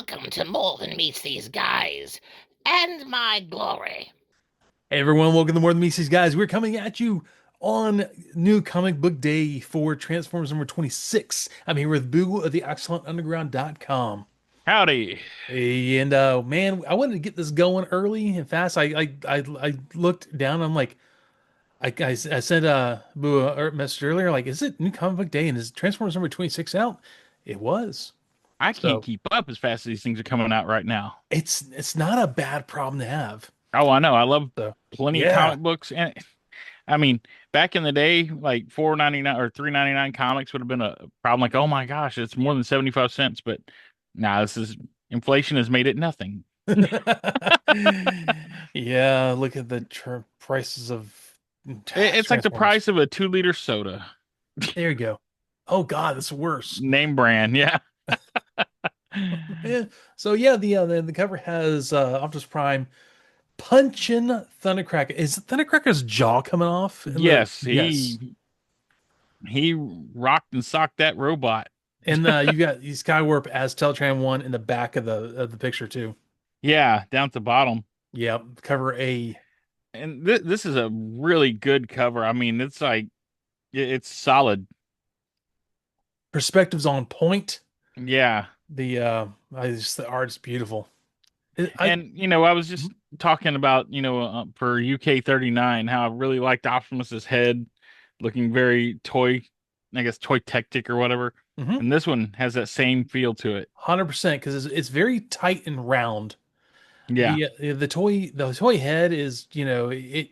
welcome to More Than Meets These Guys and my glory. Hey everyone, welcome to More Than Macy's Guys. We're coming at you on New Comic Book Day for Transformers number 26. I'm here with Boo of the ExcellentUnderground.com. Howdy. Hey, and man, I wanted to get this going early and fast. I looked down. I'm like, I sent Boo a message earlier. Like, is it New Comic Book Day and is Transformers number 26 out? It was. I can't So keep up as fast as these things are coming out right now. it's not a bad problem to have. Oh, I know. I love So plenty of yeah, comic books. And I mean, back in the day, like 4.99 or 3.99 comics would have been a problem. Like, oh my gosh, it's more than 75 cents. But now this is inflation has made it nothing. yeah, look at the prices of It's like the Transformers. price of a 2-liter soda. There you go. Oh God, that's worse. Name brand. Yeah. Yeah. So yeah, the cover has Optimus Prime punching Thundercracker. Is Thundercracker's jaw coming off in the Yes, yes? he rocked and socked that robot. And you got Skywarp as Teletran one in the back of the picture too. Yeah, down at the bottom. Yeah, cover A. And this is a really good cover. I mean, it's like it's solid. Perspectives on point. Yeah. The art's beautiful. I And I was just talking about, for UK 39 how I really liked Optimus's head looking very toy, I guess toy tactic or whatever. Mhm. And this one has that same feel to it. 100% because it's very tight and round. Yeah. The toy head is it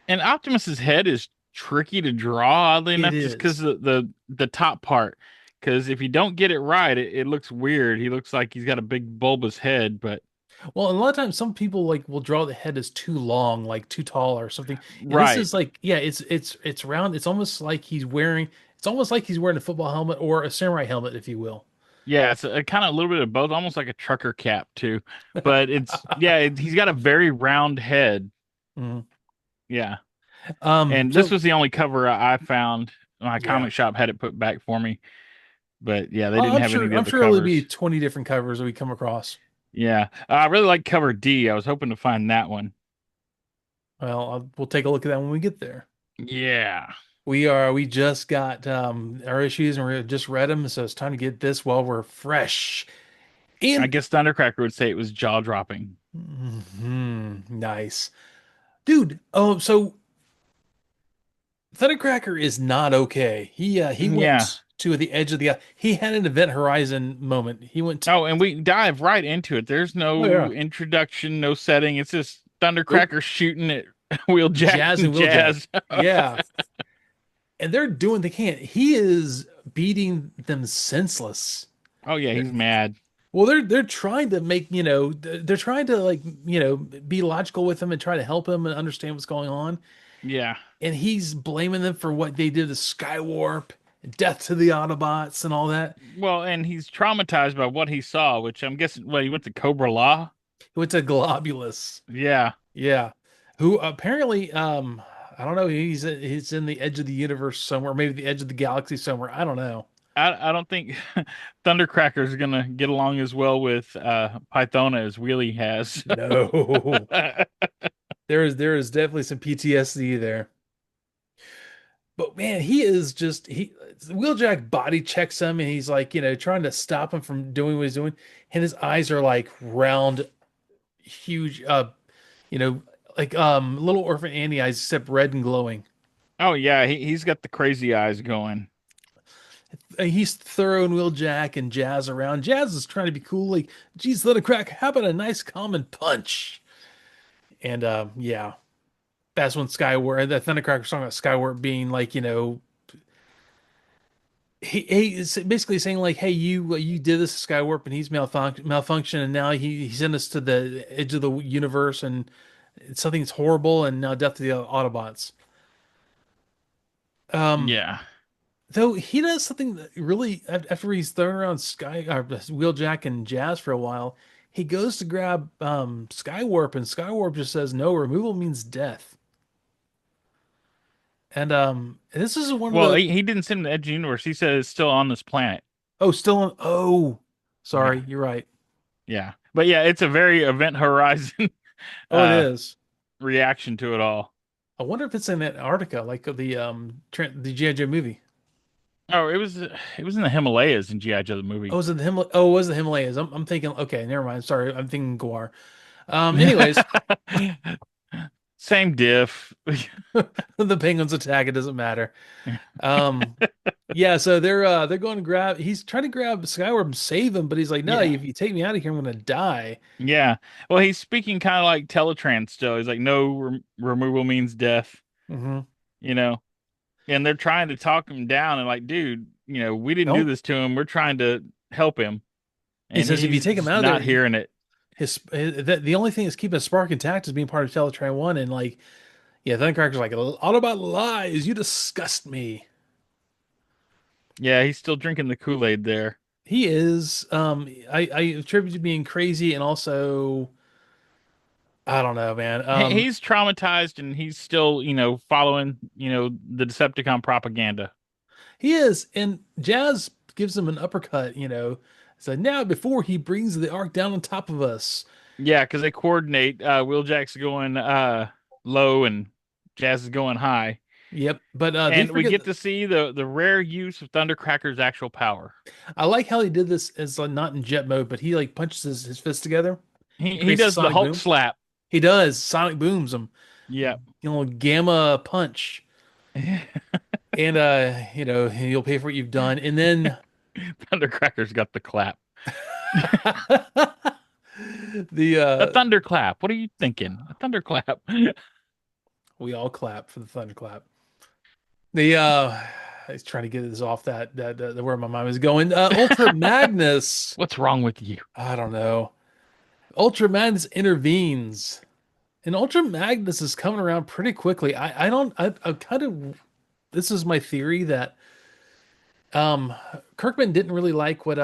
And Optimus's head is tricky to draw, oddly it enough, just because is. the top part. Because if you don't get it right, it looks weird. He looks like he's got a big bulbous head, but Well, a lot of times some people like will draw the head as too long, like too tall or something. And this right. is like yeah, it's round. It's almost like he's wearing a football helmet or a samurai helmet, if you will. Yeah, it's a kind of a little bit of both, almost like a trucker cap too. But he's got a very round head. Mhm. Yeah, and this So was the only cover I found. My yeah. comic shop had it put back for me, but yeah, they didn't I'm have any of sure the I'm other sure there'll be covers. 20 different covers that we come across. Yeah, I really like cover D. I was hoping to find that one. Well, we'll take a look at that when we get there. Yeah, We just got our issues and we just read them, so it's time to get this while we're fresh. I And guess Thundercracker would say it was jaw dropping. nice. Dude, oh, so Thundercracker is not okay. He Yeah. went to the edge of the he had an event horizon moment. He went Oh, and we dive right into it. There's oh yeah. no introduction, no setting. It's just Nope. Thundercracker shooting at Wheeljack Jazz and and Wheeljack. Jazz. Yeah. And they're doing they can't. He is beating them senseless. Oh yeah, he's mad. Well, they're trying to make, they're trying to like, be logical with him and try to help him and understand what's going on. Yeah. And he's blaming them for what they did to Skywarp, death to the Autobots and all that. Well, and he's traumatized by what he saw, which I'm guessing, well, he went to Cobra Law. It's a Globulus. Yeah. Yeah. Who apparently, I don't know, he's in the edge of the universe somewhere, maybe the edge of the galaxy somewhere. I don't know. I don't think Thundercracker's gonna get along as well with Pythona as Wheelie has. No. There is definitely some PTSD there. But man, he is just he Wheeljack body checks him and he's like, trying to stop him from doing what he's doing. And his eyes are like round, huge, you know, like little orphan Annie eyes, except red and glowing. Oh yeah, he's got the crazy eyes going. He's throwing Wheeljack and Jazz around. Jazz is trying to be cool, like, geez, let it crack. How about a nice common punch? And yeah, that's when Skywarp, the Thundercracker song about Skywarp being like, he is basically saying like, hey, you did this to Skywarp and he's malfunction, and now he sent us to the edge of the universe and something's horrible, and now death to the Autobots. Um, Yeah. though he does something that really after he's thrown around Wheeljack and Jazz for a while, he goes to grab Skywarp, and Skywarp just says no. Removal means death. And this is one of Well, the he didn't send him to the Edge of the Universe. He said it's still on this planet. oh still on oh. Sorry, you're right. Yeah. But yeah, it's a very Event Horizon Oh, it uh is. reaction to it all. I wonder if it's in Antarctica, like the G.I. Joe movie. Oh, it was in the Himalayas in G.I. Joe the Oh, movie. was it the Himal? Oh, it was the Himalayas? I'm thinking. Okay, never mind. Sorry, I'm thinking Guar. Anyways, Same diff. the penguins attack. It doesn't matter. Um, yeah. So they're going to grab. He's trying to grab Skywarp and save him, but he's like, no, Yeah. if you take me out of here, I'm gonna die. Yeah. Well, he's speaking kind of like Teletrans still. He's like, no removal means death, Hmm. you know? And they're trying to talk him down and like, dude, we didn't do Don't. this to him. We're trying to help him. He And says if you he's take him just out of there, not hearing it. the only thing that's keeping his spark intact is being part of Teletran One, and like, yeah, Thundercracker's like all about lies. You disgust me. Yeah, he's still drinking the Kool-Aid there. He is. I attribute to being crazy and also I don't know, man. He's traumatized and he's still, following, the Decepticon propaganda. He is, and Jazz gives him an uppercut. So now before he brings the arc down on top of us. Yeah, because they coordinate. Wheeljack's going low and Jazz is going high. Yep, but they And we forget. get to see the rare use of Thundercracker's actual power. I like how he did this as not in jet mode, but he like punches his fist together and He creates a does the sonic Hulk boom. slap. He does sonic booms him, Yeah. gamma punch, and you'll pay for what you've done, and then Thundercracker's got the clap. the A thunderclap. What are you thinking? A thunderclap. we all clap for the thunderclap. The I was trying to get this off that where my mind was going. Ultra Magnus. What's wrong with you? I don't know. Ultra Magnus intervenes, and Ultra Magnus is coming around pretty quickly. I don't. I kind of. This is my theory that Kirkman didn't really like what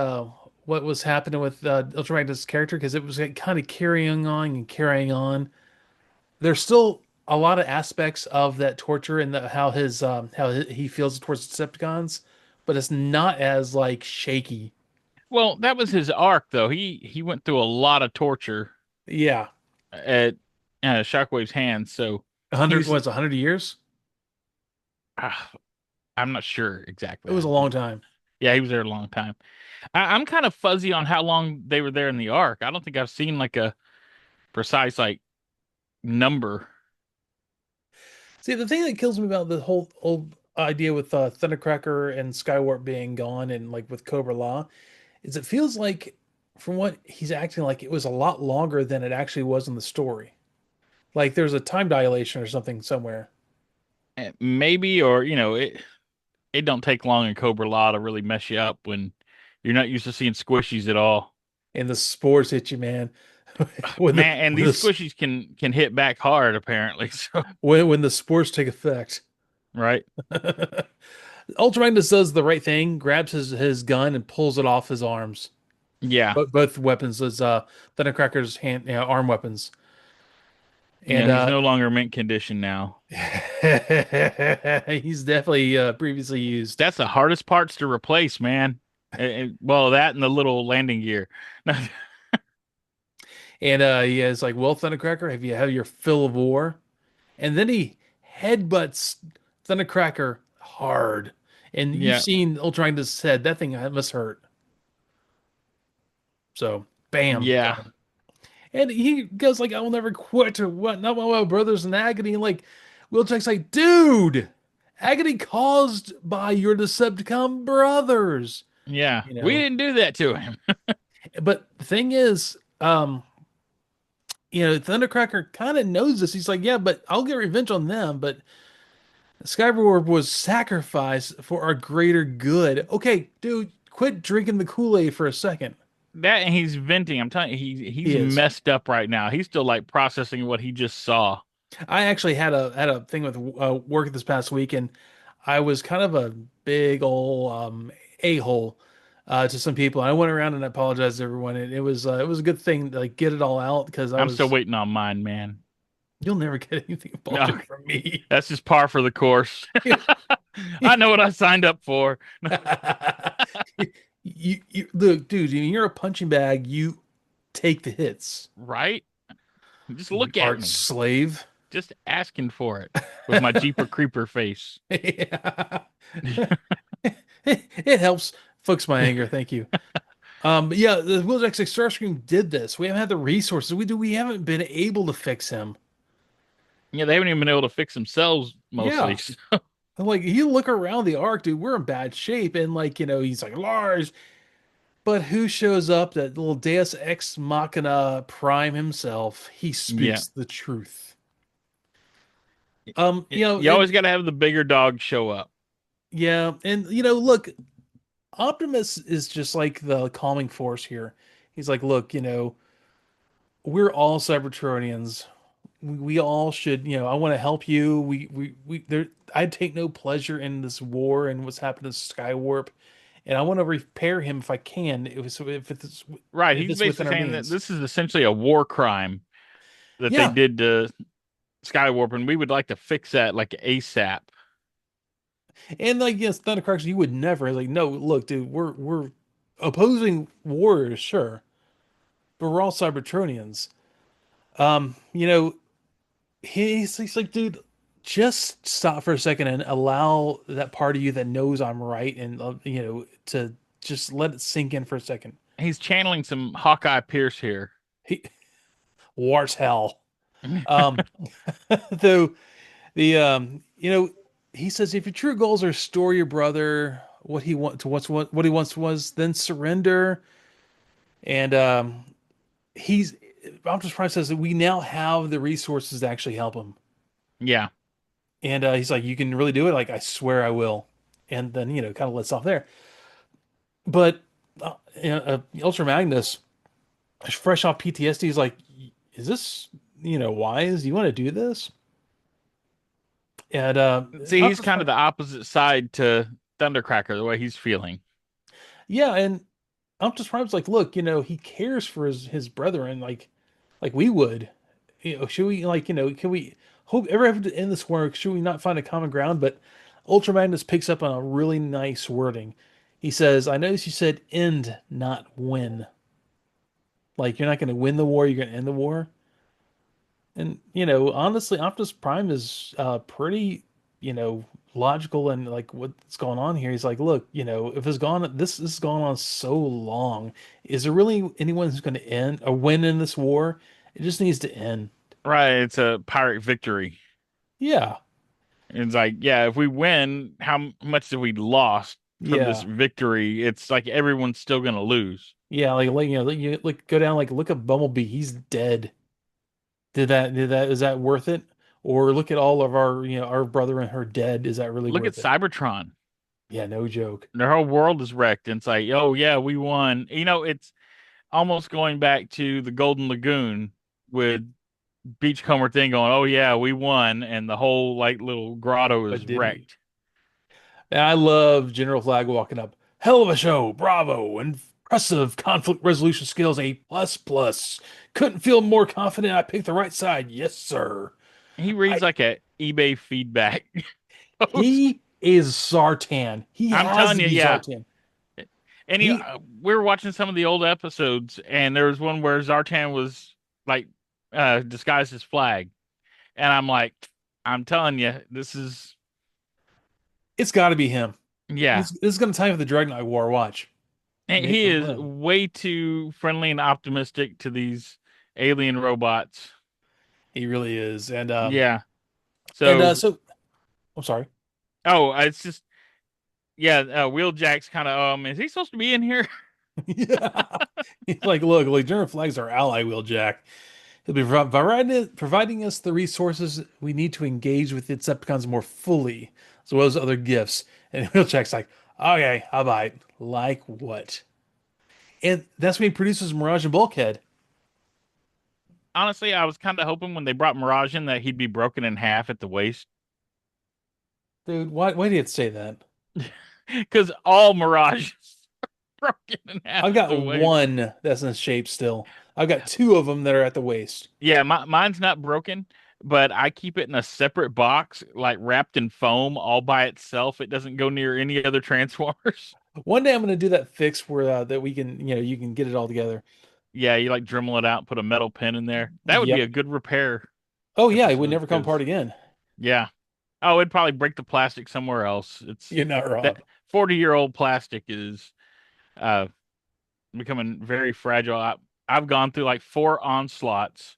was happening with Ultra Magnus' character because it was like, kind of carrying on and carrying on. There's still a lot of aspects of that torture and how he feels towards Decepticons, but it's not as like shaky. Well, that was his arc, though. He went through a lot of torture Yeah, at Shockwave's hands, so a hundred he's. was 100 years. ah, I'm not sure It exactly. was a long time. Yeah, he was there a long time. I'm kind of fuzzy on how long they were there in the arc. I don't think I've seen like a precise like number. See, the thing that kills me about the whole old idea with Thundercracker and Skywarp being gone and like with Cobra Law is it feels like from what he's acting like it was a lot longer than it actually was in the story. Like there's a time dilation or something somewhere. Maybe, or it don't take long in Cobra Law to really mess you up when you're not used to seeing squishies at all. And the spores hit you, man. when the Man, and when these the squishies can hit back hard apparently. So when the spores take effect. right. Ultra Magnus does the right thing, grabs his gun and pulls it off his arms. Yeah. Both weapons as Thundercracker's arm weapons. And He's no longer mint condition now. he's definitely previously used. That's the hardest parts to replace, man. Well, that and the little landing gear. And he is like, well, Thundercracker, have you had your fill of war? And then he headbutts Thundercracker hard. And you've Yeah. seen Ultra Magnus' head. That thing must hurt. So, bam. Yeah. And he goes like, I will never quit or what? Not while my brother's in agony. And like, Wheeljack's like, dude, agony caused by your Decepticon brothers. Yeah. You We know, didn't do that to him. but the thing is, Thundercracker kind of knows this. He's like, yeah, but I'll get revenge on them. But Skywarp was sacrificed for our greater good. Okay, dude, quit drinking the Kool-Aid for a second. That and he's venting. I'm telling you, he's He is. messed up right now. He's still like processing what he just saw. I actually had a thing with work this past week, and I was kind of a big old a-hole to some people. I went around and apologized to everyone, and it was a good thing to like get it all out because I'm still waiting on mine, man. you'll never get anything No, apology from me. that's just par for the course. I know what I signed up for. You look, dude, you're a punching bag. You take the hits. right? Just You look at art me. slave. Just asking for it with my Jeeper Creeper face. Yeah. It helps fix my anger. Thank you. But yeah, the Wheeljack 6 Starscream did this. We haven't had the resources. We haven't been able to fix him. Yeah, they haven't even been able to fix themselves mostly. Yeah. Like you look around the arc, dude, we're in bad shape. And like, he's like Lars, but who shows up? That little Deus Ex Machina Prime himself. He Yeah. speaks the truth. You always got to have the bigger dog show up. Yeah, and look, Optimus is just like the calming force here. He's like, look, we're all Cybertronians. We all should, I want to help you. We there. I take no pleasure in this war and what's happened to Skywarp, and I want to repair him if I can. Right. If He's it's within basically our saying that means. this is essentially a war crime that they Yeah, did to Skywarp, and we would like to fix that like ASAP. and like yes, Thundercracks, you would never like. No, look, dude, we're opposing warriors, sure, but we're all Cybertronians. You know, he's like, dude, just stop for a second and allow that part of you that knows I'm right, and to just let it sink in for a second. He's channeling some Hawkeye Pierce here. He war's hell. Um, though he says if your true goals are restore your brother, what he want to what he wants was then surrender. And he's Optimus Prime says that we now have the resources to actually help him. Yeah. And he's like, you can really do it. Like, I swear I will. And then, kind of lets off there. But Ultra Magnus, fresh off PTSD, is like, is this, wise? You want to do this? And See, he's Optimus kind of Prime, the opposite side to Thundercracker, the way he's feeling. yeah. And Optimus Prime's like, look, he cares for his brethren, like we would. Should we, like, can we hope ever have to end this war? Should we not find a common ground? But Ultra Magnus picks up on a really nice wording. He says, I noticed you said end, not win. Like, you're not going to win the war, you're going to end the war. And, honestly, Optimus Prime is you know, logical and like what's going on here. He's like, look, if it's gone, this has gone on so long. Is there really anyone who's going to end or win in this war? It just needs to end. Right. It's a pirate victory. Yeah. It's like, yeah, if we win, how much have we lost from this Yeah. victory? It's like everyone's still going to lose. Yeah, like you like go down, like look at Bumblebee, he's dead. Did that is that worth it? Or look at all of our, our brother and her dead. Is that really Look at worth it? Cybertron. Yeah, no joke. Their whole world is wrecked. And it's like, oh, yeah, we won. It's almost going back to the Golden Lagoon with Beachcomber thing going, oh, yeah, we won. And the whole like little grotto But is did we? wrecked. And I love General Flag walking up. Hell of a show, bravo, impressive conflict resolution skills, A plus plus. Couldn't feel more confident I picked the right side. Yes, sir. He I reads like a eBay feedback post. He is Zartan. He I'm has telling to you, be yeah. Zartan. And He we were watching some of the old episodes, and there was one where Zartan was like disguised as Flag, and I'm like, I'm telling you, this is it's got to be him. yeah. This is going to time for the Dreadnought War. Watch. And May he from is him. way too friendly and optimistic to these alien robots. He really is. Yeah. And So, so I'm sorry. oh, it's just yeah. Wheeljack's kind of is he supposed to be in here? Yeah. He's like, look, General Flag's our ally, Wheeljack. He'll be providing us the resources we need to engage with the Decepticons more fully, as well as other gifts. And Wheeljack's like, okay, I'll buy it. Like what? And that's when he produces Mirage and Bulkhead. Honestly, I was kind of hoping when they brought Mirage in that he'd be broken in half at the waist. Dude, why do you have to say that? Because all Mirage is broken in half I've at got the waist. one that's in shape still. I've got two of them that are at the waist. Yeah, mine's not broken, but I keep it in a separate box, like wrapped in foam all by itself. It doesn't go near any other Transformers. One day I'm going to do that fix where that we can, you can get it all together. Yeah, you like Dremel it out and put a metal pin in there. That would be a Yep. good repair Oh yeah, it would episode never come apart because again. yeah. Oh, it'd probably break the plastic somewhere else. It's You're not wrong. that 40-year-old plastic is uh becoming very fragile. I've gone through like 4 onslaughts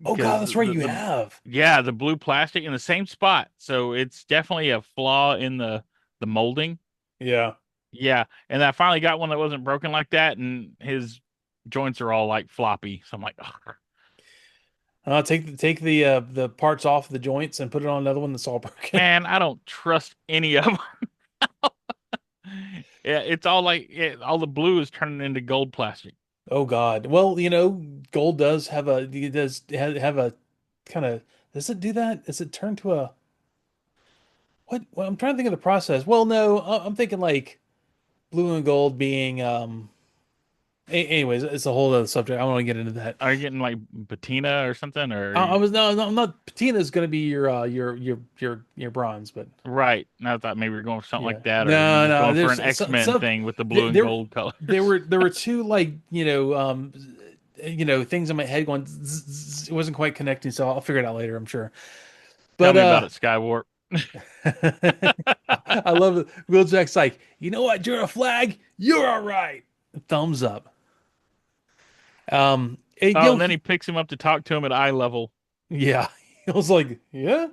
Oh God, because that's right, you have. yeah, the blue plastic in the same spot. So it's definitely a flaw in the molding. Yeah. Yeah, and I finally got one that wasn't broken like that, and his joints are all like floppy. So I'm like, "Ugh, Take the parts off the joints and put it on another one that's all broken. man, I don't trust any of them. Yeah, it's all like all the blue is turning into gold plastic. Oh God. Well, gold does have a it does have a kind of does it do that? Does it turn to a what? Well, I'm trying to think of the process. Well, no, I'm thinking like blue and gold being anyways, it's a whole other subject. I don't want to get into that. Are you getting like patina or something? I was no, I'm not Patina's going to be your bronze, but Right. And I thought maybe you're going for something yeah. like that, or No, you're no, going for there's an X-Men thing with the blue and there gold colors. there were two like, things in my head going it wasn't quite connecting, so I'll figure it out later, I'm sure. Tell But me about it, Skywarp. I love it. Wheeljack's like, you know what? You're a flag. You're all right. Thumbs up. And, Oh, and then he picks him up to talk to him at eye level. yeah. He was like, yeah.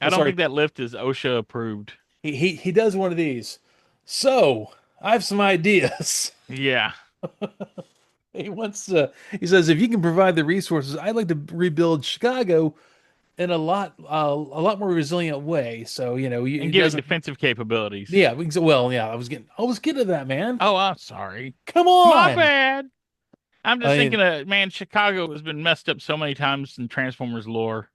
I Oh, don't sorry. think that lift is OSHA approved. He does one of these. So I have some ideas. Yeah. He says, if you can provide the resources, I'd like to rebuild Chicago in a lot more resilient way. So, And it give it doesn't. defensive capabilities. Yeah, well, yeah, I was getting to that, man. Oh, I'm sorry. Come My on. bad. I'm just I thinking mean, of, man, Chicago has been messed up so many times in Transformers lore.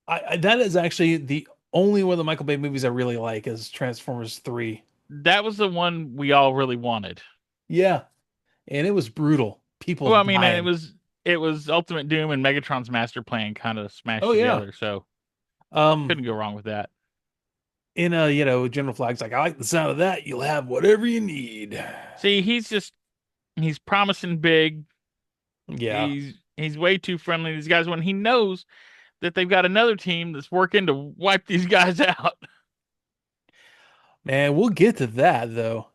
that is actually the only one of the Michael Bay movies I really like is Transformers 3. That was the one we all really wanted. Yeah, and it was brutal. People Well, I mean, and dying. it was Ultimate Doom and Megatron's master plan kind of smashed Oh yeah. together, so Um, couldn't go wrong with that. in a General Flag's like, I like the sound of that. You'll have whatever you need. See, he's promising big. Yeah, He's way too friendly to these guys when he knows that they've got another team that's working to wipe these guys out. man, we'll get to that though.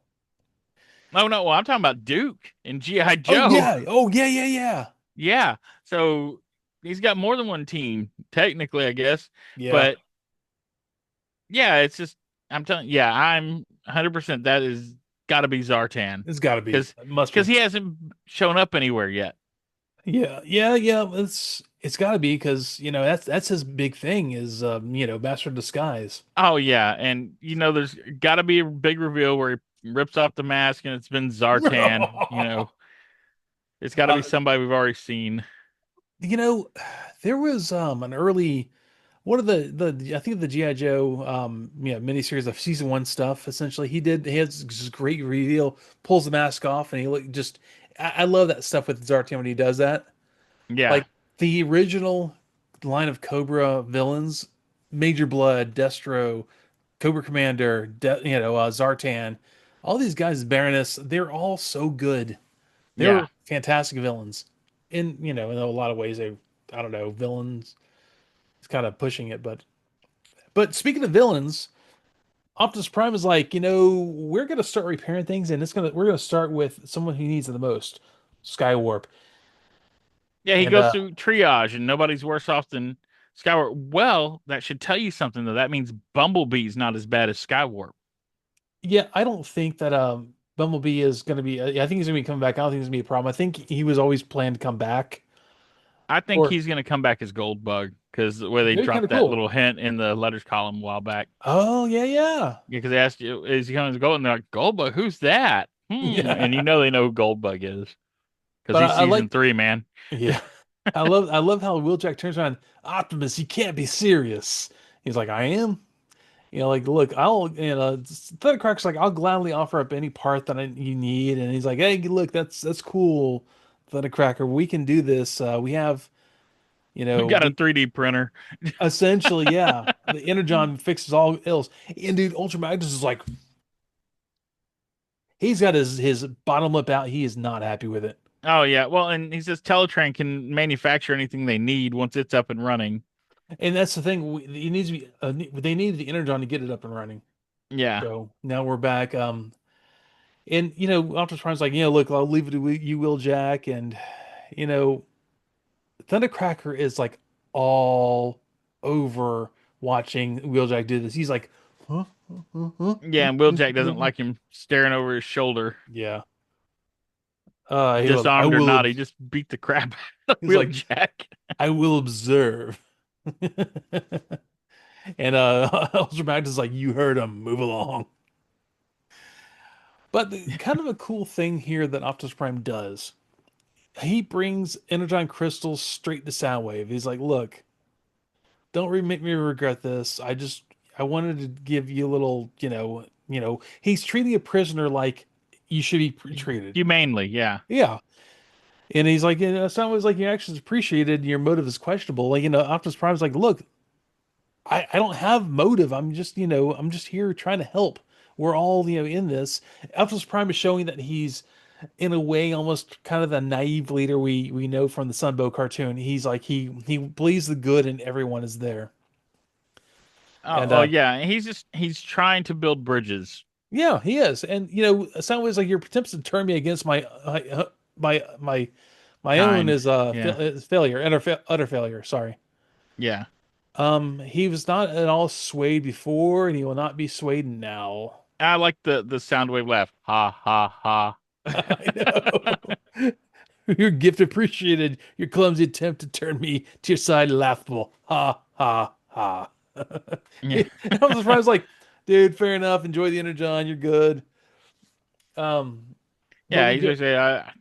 Oh no, well, I'm talking about Duke and G.I. Oh Joe. yeah, oh yeah, yeah, yeah, Yeah. So he's got more than one team, technically, I guess. yeah. But yeah, it's just I'm telling yeah, I'm 100% that is gotta be Zartan. It's got to be. Because It must because be. he hasn't shown up anywhere yet. Yeah, yeah, yeah. It's got to be because that's his big thing is Master of Disguise. Oh yeah, and there's gotta be a big reveal where he rips off the mask and it's been Zartan. It's gotta be Uh, somebody we've already seen. you know, there was an early one of the I think the GI Joe miniseries of season one stuff. Essentially, he has this great reveal, pulls the mask off, and he look just. I love that stuff with Zartan when he does that. Yeah, Like the original line of Cobra villains, Major Blood, Destro, Cobra Commander, Zartan, all these guys, Baroness, they're all so good. They're yeah. fantastic villains. In a lot of ways, I don't know, villains. It's kind of pushing it, but speaking of villains, Optimus Prime is like, we're gonna start repairing things, and we're gonna start with someone who needs it the most, Skywarp, Yeah, he and goes through triage and nobody's worse off than Skywarp. Well, that should tell you something though. That means Bumblebee's not as bad as Skywarp. yeah, I don't think that Bumblebee is gonna be. I think he's gonna be coming back. I don't think it's gonna be a problem. I think he was always planned to come back, I think or he's gonna come back as Goldbug because the way they that'd be kind dropped of that cool. little hint in the letters column a while back. Oh yeah, yeah, Yeah, because they asked you, is he coming as Gold? And they're like, Goldbug, who's that? And yeah. they know who Goldbug is because But he's I season like, 3, man. yeah, I love how Wheeljack turns around. Optimus, you can't be serious. He's like, I am. Like, look, Thundercrack's like, I'll gladly offer up any part that you need. And he's like, hey, look, that's cool, Thundercracker. We can do this. We have, We got a we 3D printer. essentially, yeah, the Energon fixes all ills. And dude, Ultra Magnus is like, He's got his bottom lip out. He is not happy with it. Oh yeah. Well, and he says Teletran can manufacture anything they need once it's up and running. And that's the thing. It needs to be. They needed the Energon to get it up and running. Yeah. So now we're back. And Optimus Prime's like, look, I'll leave it to you, Will Jack, and you know, Thundercracker is like all over watching Wheeljack do this. He's like, huh? Huh? Huh? Yeah, and Wheeljack doesn't like him staring over his shoulder. Yeah. He was like, I Disarmed or will. not, he just beat the crap out of He's like, Wheeljack. I will observe. And Ultra Magnus is like, you heard him. Move along. But kind of a cool thing here that Optimus Prime does, he brings Energon crystals straight to Soundwave. He's like, look, don't make me regret this. I wanted to give you a little, he's treating a prisoner like you should be treated. Humanely, yeah. Yeah. And he's like, Soundwave's like, your actions appreciated, your motive is questionable. Like, Optimus Prime's like, look, I don't have motive. I'm just here trying to help. We're all, in this. Optimus Prime is showing that he's in a way almost kind of the naive leader we know from the Sunbow cartoon. He's like he believes the good and everyone is there. And Oh, yeah. He's trying to build bridges. yeah, he is. And Soundwave's like your attempts to turn me against my my own Kind. is Yeah. is failure, utter failure. Sorry. Yeah. He was not at all swayed before, and he will not be swayed now. I like the sound wave laugh. Ha ha ha. I know. Your gift appreciated. Your clumsy attempt to turn me to your side laughable. Ha ha ha. Yeah. I was surprised, like, dude, fair enough. Enjoy the Energon. You're good. But Yeah, we he's go gonna say,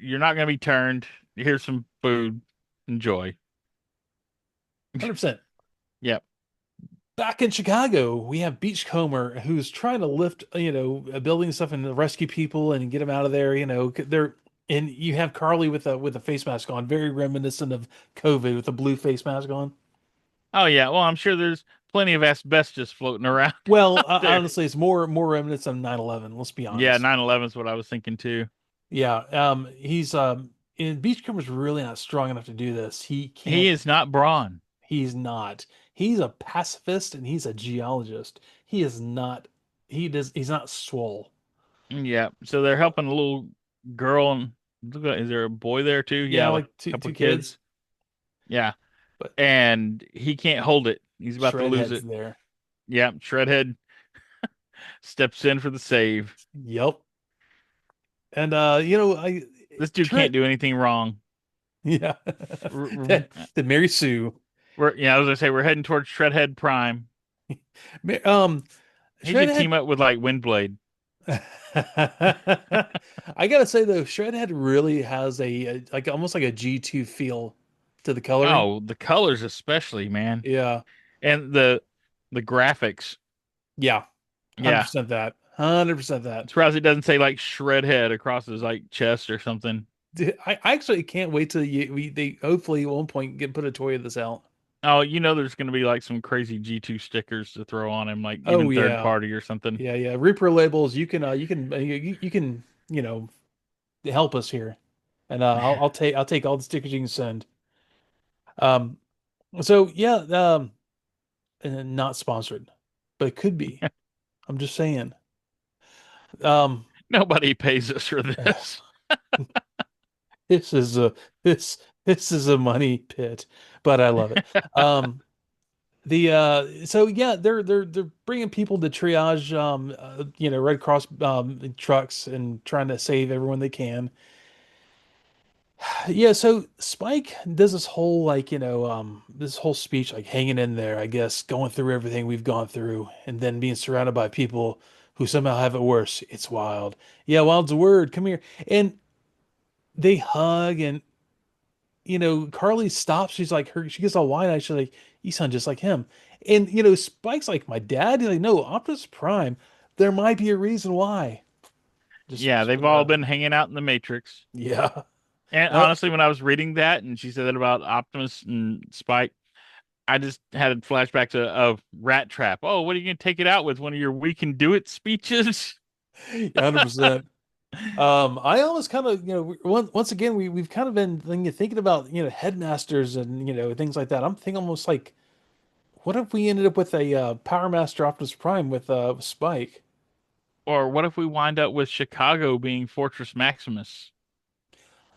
you're not gonna be turned. Here's some food. Enjoy. 100%. Yep. Back in Chicago, we have Beachcomber who's trying to lift, building stuff and rescue people and get them out of there. They're and you have Carly with a face mask on, very reminiscent of COVID with a blue face mask on. Oh yeah. Well, I'm sure there's plenty of asbestos floating around Well, there. honestly, it's more reminiscent of 9/11. Let's be Yeah, honest. 9/11 is what I was thinking too. Yeah, he's and Beachcomber's really not strong enough to do this. He He can't. is not brawn. He's not. He's a pacifist and he's a geologist. He is not. He's not swole. Yeah. So they're helping a little girl and is there a boy there too? Yeah, Yeah, like like a couple two of kids. kids, Yeah. but And he can't hold it. He's about to lose Shredhead's it. there. Yeah. Shredhead steps in for the save. Yep. And I This dude Shred. can't do anything wrong. Yeah. We're, The Mary Sue. yeah, I was gonna say we're heading towards Shredhead Prime. Um, He should Shredhead. team up with like Windblade. I gotta say though, Shredhead really has a like almost like a G2 feel to the coloring. Oh, the colors especially, man. Yeah. And the graphics. Yeah. Yeah. 100% that. 100% I'm that. surprised it doesn't say like Shredhead across his like chest or something. Dude, I actually can't wait till they hopefully at one point put a toy of this out. Oh, there's gonna be like some crazy G2 stickers to throw on him, like Oh even third yeah. party or something. Yeah, yeah. Reaper labels, you can, help us here. And I'll take all the stickers you can send. Um so yeah, and not sponsored, but it could be. I'm just saying. Um Nobody pays us for this. this is a this is a money pit, but I love it. The so yeah, they're bringing people to triage Red Cross trucks and trying to save everyone they can. Yeah, so Spike does this whole this whole speech like hanging in there, I guess, going through everything we've gone through and then being surrounded by people who somehow have it worse. It's wild. Yeah, wild's a word. Come here. And they hug and Carly stops. She's like she gets all wide-eyed. She's like, you sound just like him. And Spike's like, my dad? He's like, no, Optimus Prime. There might be a reason why. Yeah, Just they've all been hanging out in the Matrix. yeah. And Uh, honestly, when I was reading that and she said that about Optimus and Spike, I just had a flashback to Rat Trap. Oh, what are you gonna take it out with? One of your "we can do it" speeches? 100%. I almost kind of, once again, we've kind of been thinking about, headmasters and, things like that. I'm thinking almost like, what if we ended up with a Power Master Optimus Prime with Spike? Or what if we wind up with Chicago being Fortress Maximus?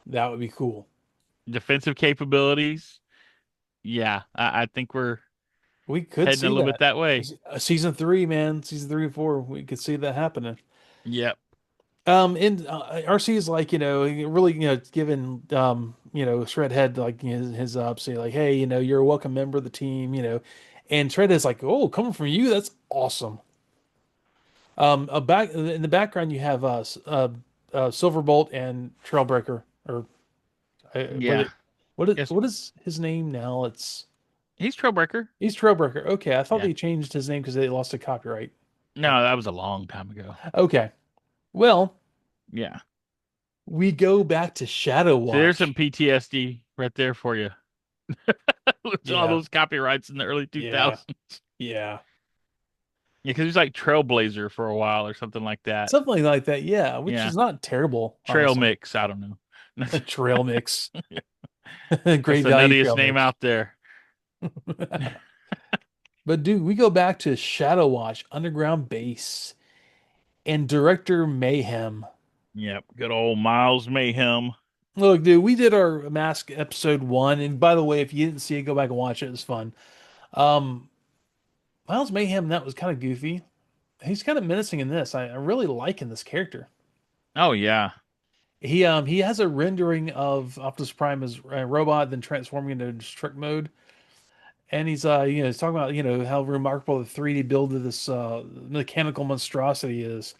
That would be cool. Defensive capabilities. Yeah, I think we're We could heading a see little bit that. that way. Season three, man, season 3 and 4, we could see that happening. Yep. And RC is like, really, giving, Shredhead like his say like, hey, you're a welcome member of the team, and Shredhead's like, oh, coming from you, that's awesome. Back in the background, you have Silverbolt and Trailbreaker, or what? Yeah. Yes. What is his name now? He's Trailbreaker. He's Trailbreaker. Okay, I thought Yeah. they changed his name because they lost a copyright. No, that was a long time ago. Okay, well, Yeah. we go back to Shadow So there's some Watch. PTSD right there for you. All Yeah, those copyrights in the early yeah, 2000s. yeah. Yeah, because he was like Trailblazer for a while or something like that. Something like that, yeah, which Yeah. is not terrible, Trail honestly. Mix. I don't know. A trail mix. That's Great the value nuttiest trail name mix. out there. But dude, we go back to Shadow Watch, Underground Base, and Director Mayhem. Yep. Good old Miles Mayhem. Look, dude, we did our Mask episode 1, and by the way, if you didn't see it, go back and watch it. It was fun. Um, Miles Mayhem, that was kind of goofy. He's kind of menacing in this. I really like in this character. Oh yeah. He has a rendering of Optimus Prime as a robot, then transforming into destruct mode. And he's talking about, how remarkable the 3D build of this mechanical monstrosity is.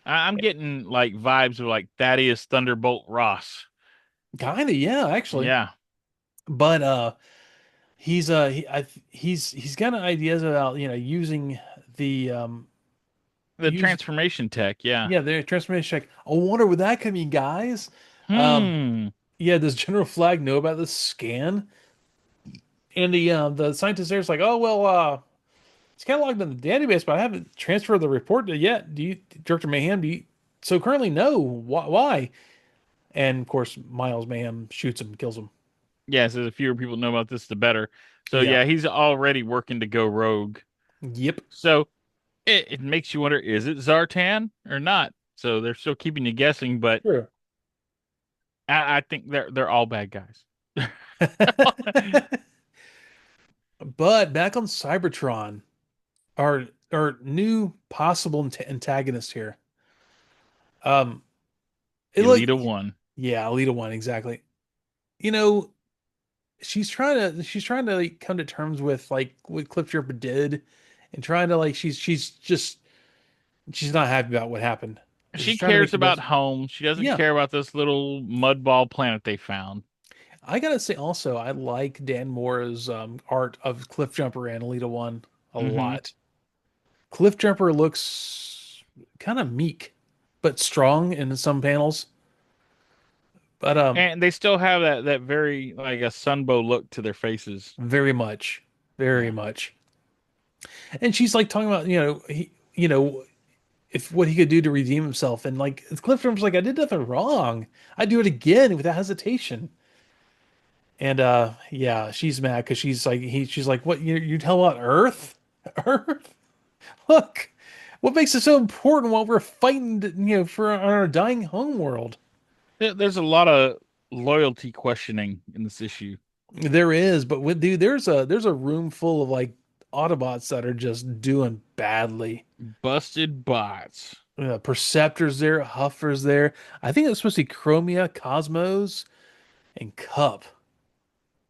I'm getting like vibes of like Thaddeus Thunderbolt Ross. Kind of, yeah, actually. Yeah. But he's got ideas about, using the The use transformation tech, yeah. yeah, the transformation check. I wonder where that could mean, guys. Um, Hmm. yeah, does General Flag know about this scan? And the scientist there's like, oh well, it's kind of logged in the database, but I haven't transferred the report to yet. Do you, Director Mayhem? Do you so currently know why? And of course, Miles Mayhem shoots him, kills him. Yeah, so the fewer people know about this, the better. So Yeah. yeah, he's already working to go rogue. Yep. So it makes you wonder, is it Zartan or not? So they're still keeping you guessing, but True. I think they're all bad guys. But back on Cybertron, our new possible antagonist here. Um, it look Elita one. Yeah, Alita 1 exactly. You know, she's trying to like come to terms with like what Cliffjumper did, and trying to like she's not happy about what happened. She's She trying to make cares the about best. home. She doesn't Yeah, care about this little mudball planet they found. I gotta say also I like Dan Mora's art of Cliffjumper and Alita 1 a Hmm. lot. Cliffjumper looks kind of meek but strong in some panels. But And they still have that very like a sunbow look to their faces. very much, very Yeah. much. And she's like talking about, if what he could do to redeem himself, and like Cliffjumper's like, I did nothing wrong. I do it again without hesitation. And yeah, she's mad because she's like, what you tell about Earth? Earth? Look, what makes it so important while we're fighting, for our dying home world? There's a lot of loyalty questioning in this issue. There is, but dude, there's a room full of like Autobots that are just doing badly. Busted bots. Perceptor's there, Huffer's there. I think it's supposed to be Chromia, Cosmos, and Cup.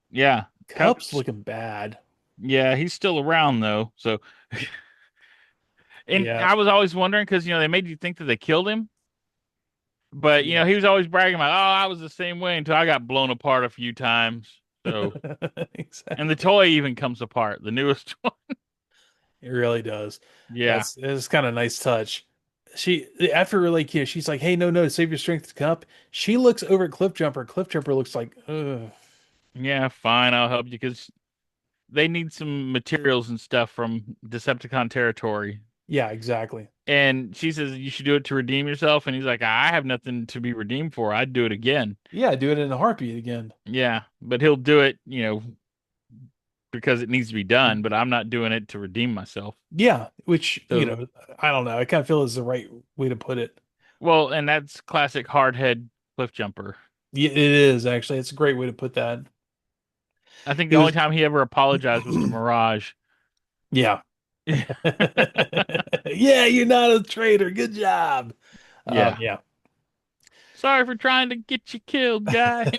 Yeah. Cup's Cups. looking bad. Yeah, he's still around though. So, and Yeah, I was always wondering because they made you think that they killed him, but yeah. he was always bragging about, oh, I was the same way until I got blown apart a few times. So, and the Exactly. toy even comes apart, the newest one. It really does. Yeah. That's kind of a nice touch. She after like she's like, hey, no, save your strength, Cup. She looks over at Cliffjumper. Cliffjumper looks like, ugh. Yeah, fine, I'll help you because they need some materials and stuff from Decepticon territory. Yeah, exactly. And she says you should do it to redeem yourself, and he's like, I have nothing to be redeemed for. I'd do it again. Yeah, do it in a heartbeat again. Yeah, but he'll do it, because it needs to be done. But I'm not doing it to redeem myself. Yeah, which, So, I don't know. I kind of feel is the right way to put it. well, and that's classic hardhead cliff jumper. Yeah, it is actually. It's a great way to put that. I think It the only was, time he ever apologized was to Mirage. yeah. Yeah, you're not a traitor. Good job. Yeah. Yeah. Sorry for trying to get you killed, guy.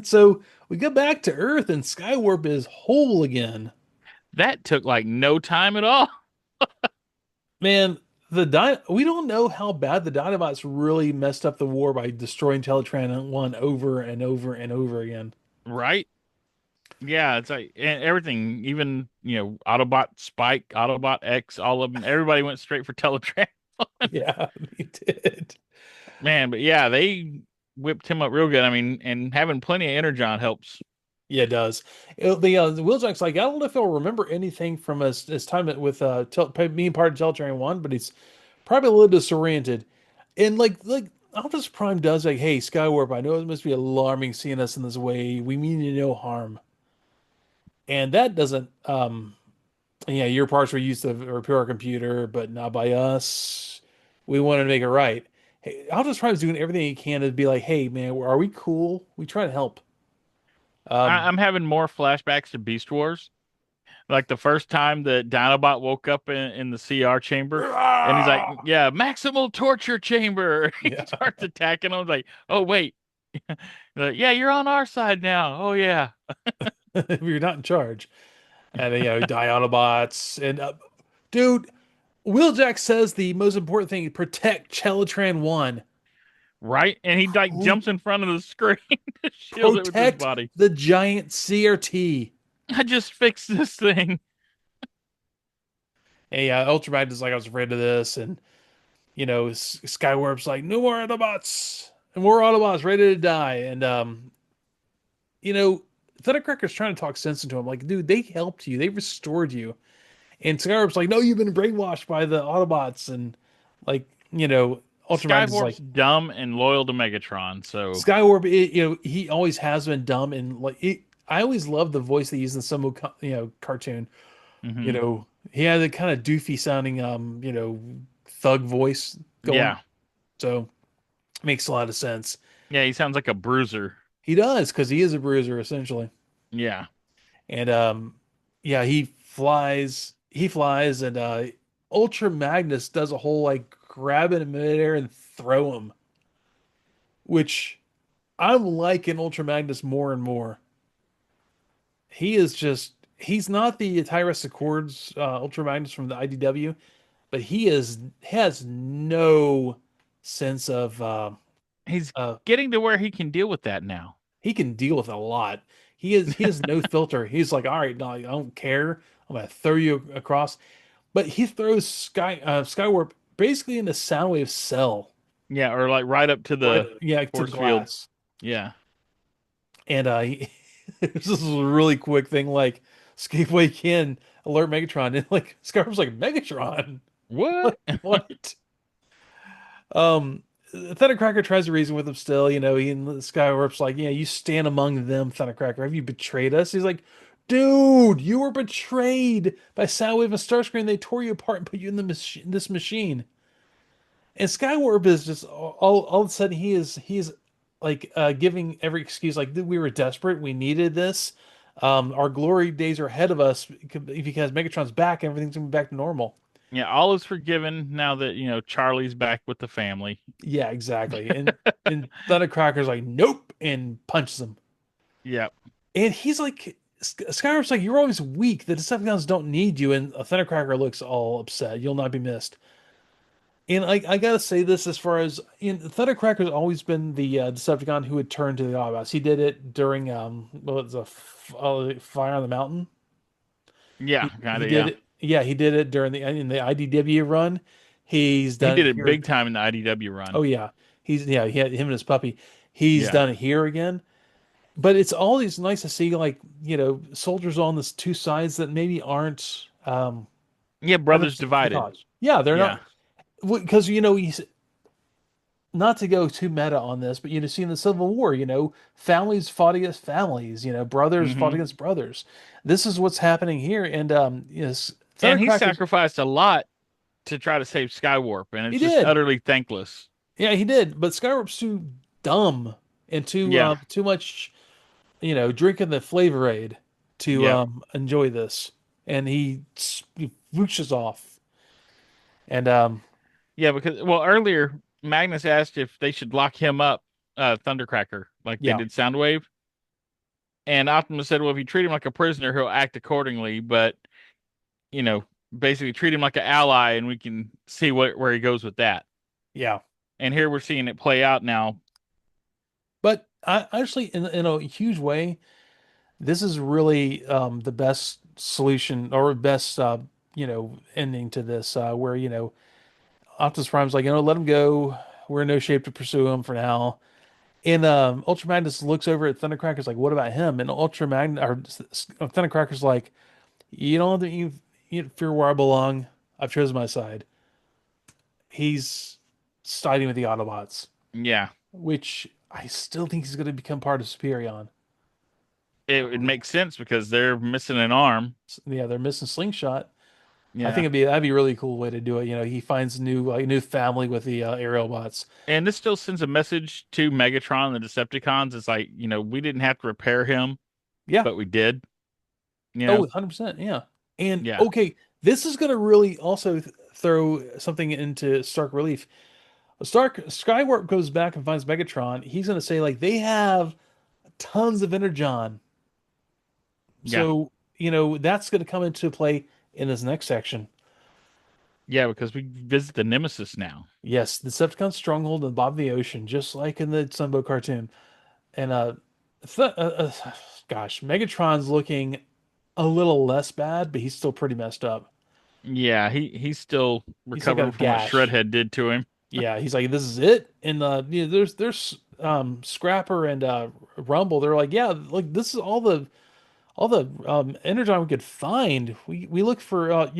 So we go back to Earth and Skywarp is whole again. That took like no time at all. Man, we don't know how bad the Dinobots really messed up the war by destroying Teletran 1 over and over and over again. Right? Yeah, it's like and everything, even, Autobot Spike, Autobot X, all of them, everybody went straight for Teletran. Yeah, they did. Man, but yeah, they whipped him up real good. I mean, and having plenty of Energon helps. Yeah, it does. The Wheeljack's like, I don't know if he'll remember anything from his time with being part of Teletran 1, but he's probably a little disoriented. And like Optimus Prime does like, hey, Skywarp, I know it must be alarming seeing us in this way. We mean you no harm. And that doesn't yeah, your parts were used to repair our computer, but not by us. We wanted to make it right. Hey, Optimus Prime is doing everything he can to be like, hey man, are we cool? We try to help. Um I'm having more flashbacks to Beast Wars. Like the first time that Dinobot woke up in the CR chamber, and he's like, "Yeah, maximal torture chamber." He yeah. starts attacking him. Like, oh wait, like, yeah, you're on our side now. Oh yeah, You're not in charge. And die Autobots and dude, Wheeljack says the most important thing: protect Chelatran 1. right. And he like Pro- jumps in front of the screen to shield it with his Protect body. the giant CRT. I just fixed this thing. And yeah, Ultramagnet is like, I was afraid of this, and Skywarp's like, no more Autobots, and more Autobots ready to die, and you know, Thundercracker's trying to talk sense into him, like, dude, they helped you, they restored you, and Skywarp's like, no, you've been brainwashed by the Autobots, and like, Ultramagnet is Skywarp's like, dumb and loyal to Megatron, so Skywarp, he always has been dumb, and like, I always loved the voice they used in some cartoon. mhm. He had a kind of doofy sounding, thug voice going. Yeah, So makes a lot of sense. yeah, he sounds like a bruiser. He does because he is a bruiser essentially. Yeah, And yeah, he flies and Ultra Magnus does a whole like grab him in midair and throw him, which I'm liking Ultra Magnus more and more. He's not the Tyrus Accords Ultra Magnus from the IDW, but has no sense of he's uh getting to where he can deal with that now. he can deal with a lot. He has no filter. He's like, all right, no, I don't care. I'm gonna throw you across. But he throws Skywarp basically in a Soundwave cell. Yeah, or like right up to Right, the yeah, to the force field. glass. Yeah. And this is a really quick thing, like Escapeway can alert Megatron, and like Skywarp's like, Megatron? What? What? Um, Thundercracker tries to reason with him still. He and Skywarp's like, yeah, you stand among them, Thundercracker. Have you betrayed us? He's like, dude, you were betrayed by Soundwave and Starscream. They tore you apart and put you in this machine. And Skywarp is just all of a sudden he's like giving every excuse, like, we were desperate, we needed this. Our glory days are ahead of us because Megatron's back and everything's gonna be back to normal. Yeah, all is forgiven now that, Charlie's back with the family. Yeah, exactly. And Thundercracker's like, nope, and punches him. Yeah. And he's like, Skywarp's like, you're always weak. The Decepticons don't need you. And Thundercracker looks all upset. You'll not be missed. And I gotta say this, as far as Thundercracker's always been the Decepticon who would turn to the Autobots. He did it during what was Fire on the Mountain. Yeah, He kind of, did yeah. it. Yeah, he did it during in the IDW run. He's He done did it it here. big time in the IDW Oh run. yeah, he had him and his puppy. He's Yeah. done it here again. But it's always nice to see, like, soldiers on this two sides that maybe aren't Yeah, haven't Brothers seen the Divided. cause. Yeah, they're Yeah. not because he's not to go too meta on this, but see in the Civil War, families fought against families, brothers fought Hmm. against brothers. This is what's happening here, and yes, And he Thundercrackers. sacrificed a lot to try to save Skywarp, and He it's just did, utterly thankless. yeah, he did. But Skywarp's too dumb and Yeah. too much, drinking the Flavor Aid to Yep. enjoy this, and he whooshes off, and Yeah, because well, earlier Magnus asked if they should lock him up, Thundercracker, like they yeah, did Soundwave, and Optimus said, "Well, if you treat him like a prisoner, he'll act accordingly, but you know, basically treat him like an ally, and we can see where he goes with that." yeah. And here we're seeing it play out now. But I actually, in a huge way, this is really the best solution or best ending to this, where Optimus Prime's like, let him go. We're in no shape to pursue him for now. And Ultra Magnus looks over at Thundercracker's like, what about him? And Thundercracker's like, you don't have to you fear where I belong. I've chosen my side. He's siding with the Autobots, Yeah, which I still think he's going to become part of Superion. it makes sense because they're missing an arm. Yeah, they're missing Slingshot. I think Yeah, that'd be a really cool way to do it. He finds new family with the aerial bots. and this still sends a message to Megatron and the Decepticons. It's like, we didn't have to repair him, Yeah. but we did. You Oh, know, 100%. Yeah. And yeah, okay, this is going to really also throw something into stark relief. Skywarp goes back and finds Megatron. He's going to say like they have tons of energon. yeah, So, that's going to come into play in this next section. yeah, because we visit the Nemesis now. Yes, the Decepticon stronghold in the bottom of the ocean, just like in the Sunbow cartoon. And gosh, Megatron's looking a little less bad, but he's still pretty messed up. Yeah, he's still He's like got recovering a from what gash. Shredhead did to him. Yeah, he's like, this is it. And there's Scrapper and Rumble. They're like, yeah, like this is all the energon we could find. We look for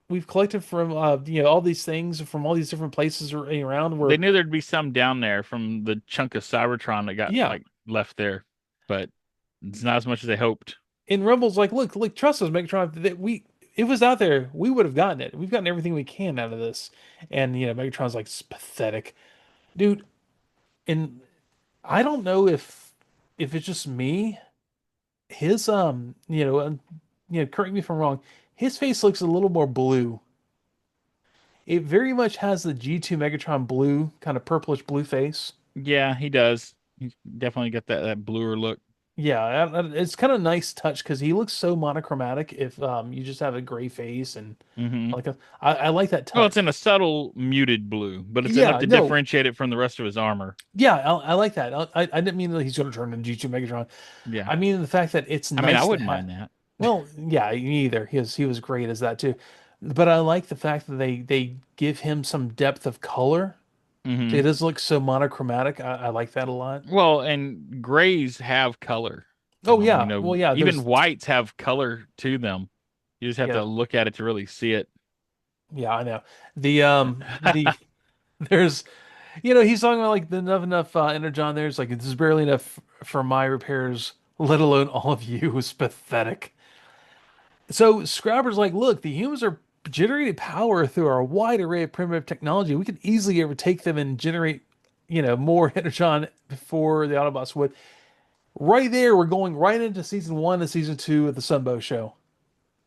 we've collected from all these things from all these different places around They where knew there'd be some down there from the chunk of Cybertron that got yeah. like left there, but it's not as much as they hoped. And Rumble's like, look, trust us, Megatron. That we if it was out there, we would have gotten it. We've gotten everything we can out of this. And Megatron's like, it's pathetic, dude. And I don't know if it's just me. His correct me if I'm wrong. His face looks a little more blue. It very much has the G2 Megatron blue, kind of purplish blue face. Yeah, he does. He's definitely got that bluer look. Yeah, it's kind of nice touch because he looks so monochromatic. If you just have a gray face and Hmm. I like that Well, it's touch. in a subtle muted blue, but it's enough Yeah, to no, differentiate it from the rest of his armor. yeah, I like that. I didn't mean that he's going to turn into G2 Megatron. Yeah. I mean the fact that it's I mean, I nice to wouldn't have. mind that. Well, yeah, me either. He was great as that too. But I like the fact that they give him some depth of color. It Hmm. does look so monochromatic. I like that a lot. Well, and grays have color. Oh yeah, well yeah. Even There's whites have color to them. You just have yeah to look at it to really see it. yeah I know the there's he's talking about like the enough energon. There's like this is barely enough for my repairs, let alone all of you. It was pathetic. So Scrabber's like, look, the humans are generating power through our wide array of primitive technology. We could easily overtake them and generate, more energon before the Autobots would. Right there, we're going right into season one and season two of the Sunbow show.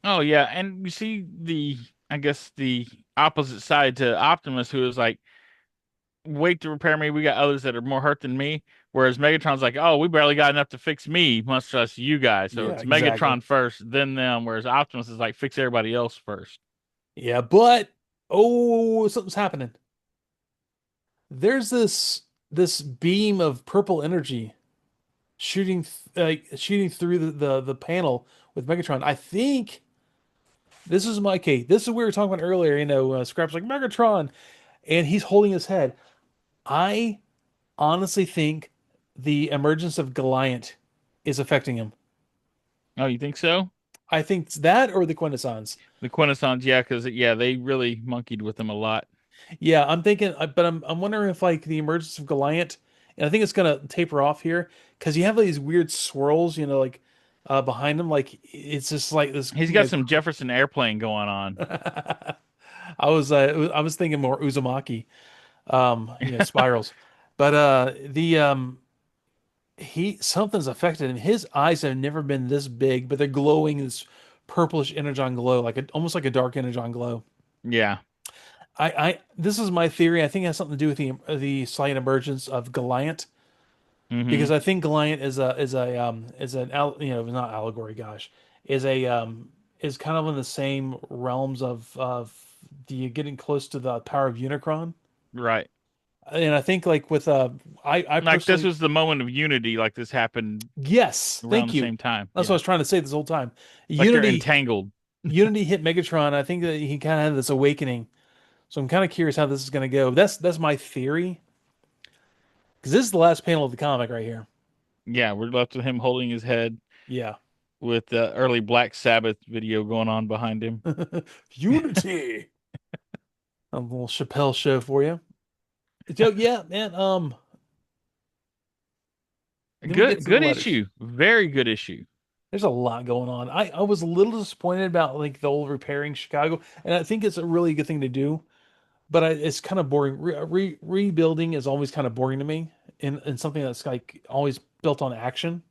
Oh yeah, and you see I guess the opposite side to Optimus, who is like, wait to repair me. We got others that are more hurt than me. Whereas Megatron's like, oh, we barely got enough to fix me, much less you guys. So Yeah, it's exactly. Megatron first, then them. Whereas Optimus is like, fix everybody else first. Yeah, but something's happening. There's this beam of purple energy shooting through the panel with Megatron. I think this is my case. This is what we were talking about earlier. Scrap's like Megatron, and he's holding his head. I honestly think the emergence of Goliath is affecting him. Oh, you think so? I think it's that or the Quintessons. The Quintessons, yeah, because yeah, they really monkeyed with them a lot. Yeah, I'm thinking, but I'm wondering if like the emergence of Goliath, and I think it's gonna taper off here because you have these weird swirls, like behind him, like it's just like this, He's got some Jefferson Airplane going on. I was thinking more Uzumaki, spirals, but the he something's affected him. His eyes have never been this big, but they're glowing this purplish energon glow, almost like a dark energon glow. Yeah. This is my theory. I think it has something to do with the slight emergence of Goliath Hmm. because I think Goliath is an not allegory, gosh, is a is kind of in the same realms of the getting close to the power of Unicron. Right. And I think like with I Like this personally, was the moment of unity. Like this happened yes, around thank the you. same time. That's what I Yeah. was trying to say this whole time. Like they're Unity entangled. Unity hit Megatron. I think that he kind of had this awakening. So I'm kind of curious how this is going to go. That's my theory because this is the last panel of the comic right here. Yeah, we're left with him holding his head Yeah. with the early Black Sabbath video going on behind him. Unity. A little Chappelle show for you. So yeah, man. Then we get to the Good letters. issue. Very good issue. There's a lot going on. I was a little disappointed about like the old repairing Chicago, and I think it's a really good thing to do. But it's kind of boring. Rebuilding is always kind of boring to me, in something that's like always built on action.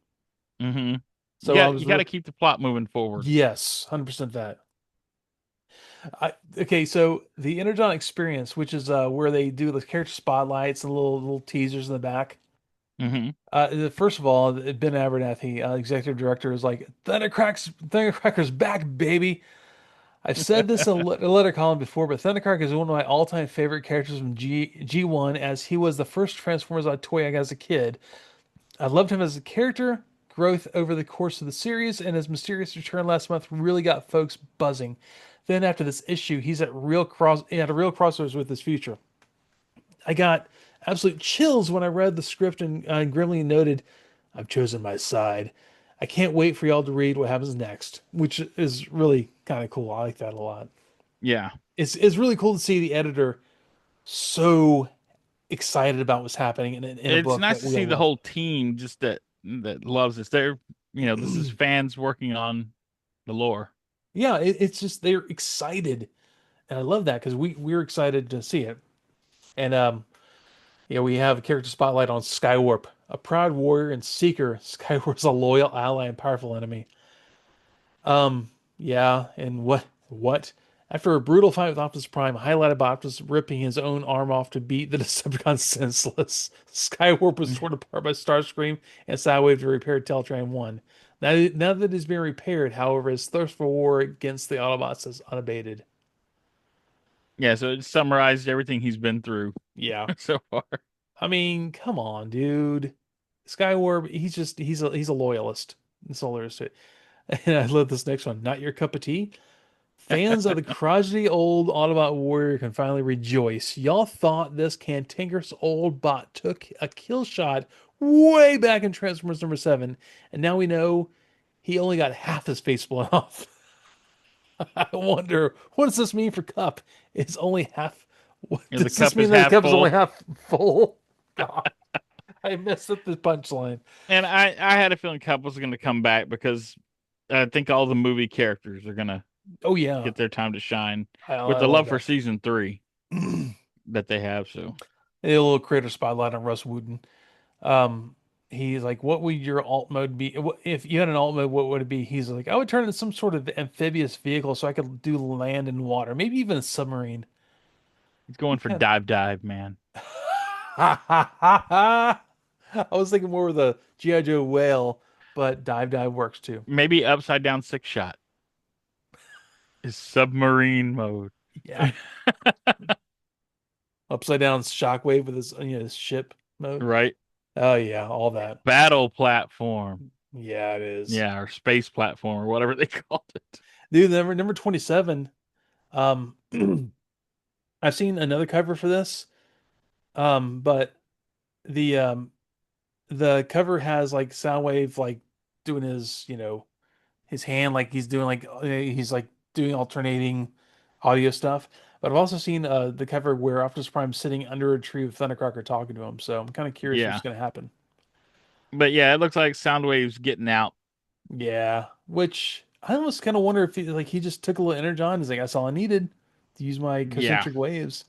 Hmm. So I You was got real to keep the plot moving forward. yes, 100% that. Okay, so the Energon Experience, which is where they do the character spotlights and little teasers in the back. Hmm. First of all, Ben Abernathy, executive director, is like Thundercracker's back, baby. I've said this in a letter column before, but Thundercracker is one of my all-time favorite characters from G1, as he was the first Transformers toy I got as a kid. I loved him as a character. Growth over the course of the series, and his mysterious return last month really got folks buzzing. Then after this issue, he had a real crossroads with his future. I got absolute chills when I read the script and grimly noted, "I've chosen my side." I can't wait for y'all to read what happens next, which is really kind of cool. I like that a lot. Yeah. It's really cool to see the editor so excited about what's happening in a It's book nice that to we see all the love. whole team just that loves this. This is fans working on the lore. Yeah, it's just they're excited, and I love that because we're excited to see it. And we have a character spotlight on Skywarp, a proud warrior and seeker. Skywarp's a loyal ally and powerful enemy. Yeah, and what? After a brutal fight with Optimus Prime, highlighted by Optimus ripping his own arm off to beat the Decepticons senseless, Skywarp was torn apart by Starscream and Soundwave to repair Teletran 1. Now that it's been repaired, however, his thirst for war against the Autobots is unabated. Yeah, so it summarized everything he's been through Yeah. so far. I mean, come on, dude. Skywarp, he's a loyalist. That's all there is to it. And I love this next one. Not your cup of tea? Fans of the crotchety old Autobot warrior can finally rejoice. Y'all thought this cantankerous old bot took a kill shot way back in Transformers number 7, and now we know he only got half his face blown off. I wonder, what does this mean for Cup? It's only half. What, The does this cup mean is that the half cup is only full. half full? God, I messed up the punchline. And I had a feeling Cup was going to come back because I think all the movie characters are going to Oh yeah, get their time to shine with I the love love for that. season 3 A that they have. So little creator spotlight on Russ Wooten. Um, he's like, "What would your alt mode be? If you had an alt mode, what would it be?" He's like, "I would turn it into some sort of amphibious vehicle so I could do land and water, maybe even a submarine." he's going for dive, man. I was thinking more of the GI Joe whale, but dive works too. Maybe upside down six shot is submarine mode. Yeah, upside down shockwave with his ship mode. Right? Oh yeah, all that. Battle platform. Yeah, it is. Yeah, or space platform or whatever they called it. Dude, number 27. Um, I've seen another cover for this. But the the cover has like Soundwave like doing his his hand like he's doing like he's like doing alternating audio stuff. But I've also seen the cover where Optimus Prime's sitting under a tree with Thundercracker talking to him. So I'm kind of curious what's Yeah. going to happen. But yeah, it looks like Soundwave's getting out. Yeah, which I almost kind of wonder if he just took a little energon. He's like, that's all I needed to use my Yeah. concentric waves.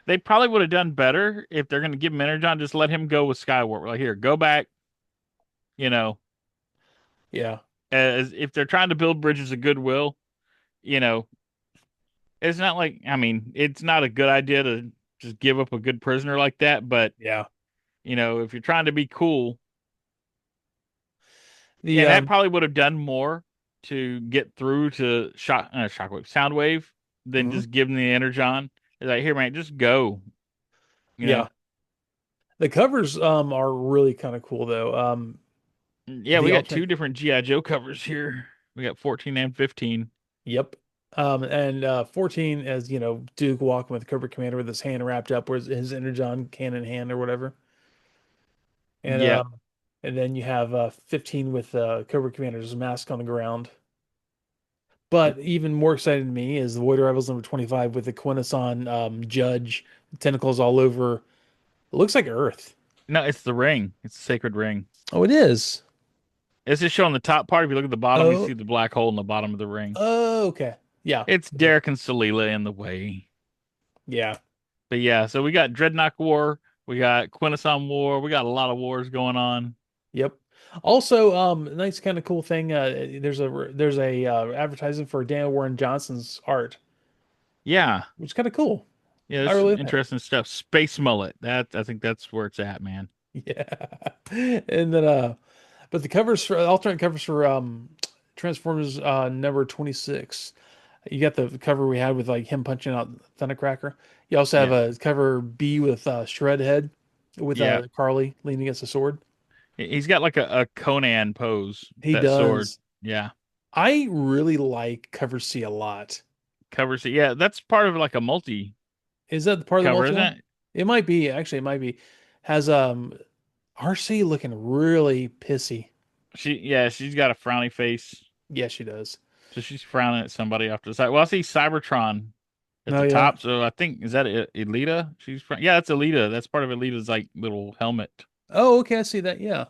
They probably would have done better if they're going to give him Energon, just let him go with Skywarp. Like, here, go back, you know, Yeah, as if they're trying to build bridges of goodwill, you know, it's not like, I mean, it's not a good idea to just give up a good prisoner like that, but, yeah. if you're trying to be cool, The and that probably would have done more to get through to Shockwave, Soundwave than mhm. just give him the Energon. It's like, here, man, just go, you Yeah, know. the covers are really kind of cool though. Yeah, we The got alternate, two different GI Joe covers here. We got 14 and 15. yep. And 14 as Duke walking with Cobra Commander with his hand wrapped up, where his energon cannon hand or whatever. And Yep. and then you have 15 with Cobra Commander's mask on the ground. But even more exciting to me is the Void Rivals number 25 with the Quintesson Judge, tentacles all over. It looks like Earth. No, it's the ring. It's the sacred ring. Oh, it is. It's just showing the top part. If you look at the bottom, you see Oh, the black hole in the bottom of the ring. oh, okay. Yeah. It's Okay. Derek and Salila in the way. Yeah. But yeah, so we got Dreadnought War. We got Quintesson War. We got a lot of wars going on. Yep. Also, nice kind of cool thing. There's a advertisement for Daniel Warren Johnson's art, Yeah. which is kind of cool. Yeah, I there's really some like. interesting stuff. Space Mullet. I think that's where it's at, man. Yeah. And then but the covers for alternate covers for Transformers number 26. You got the cover we had with like him punching out Thundercracker. You also have Yeah. a cover B with Shredhead with Yeah. Carly leaning against a sword. He's got like a Conan pose, He that sword. does. Yeah. I really like cover C a lot. Covers it. Yeah, that's part of like a multi Is that the part of the cover, multi isn't one? it? It might be, actually, it might be. Has RC looking really pissy. She's got a frowny face. Yeah, she does. So she's frowning at somebody off to the side. Well, I see Cybertron at Oh the yeah. top. So I think, is that Elita? Yeah, that's Elita. That's part of Elita's like little helmet. Oh, okay, I see that. Yeah.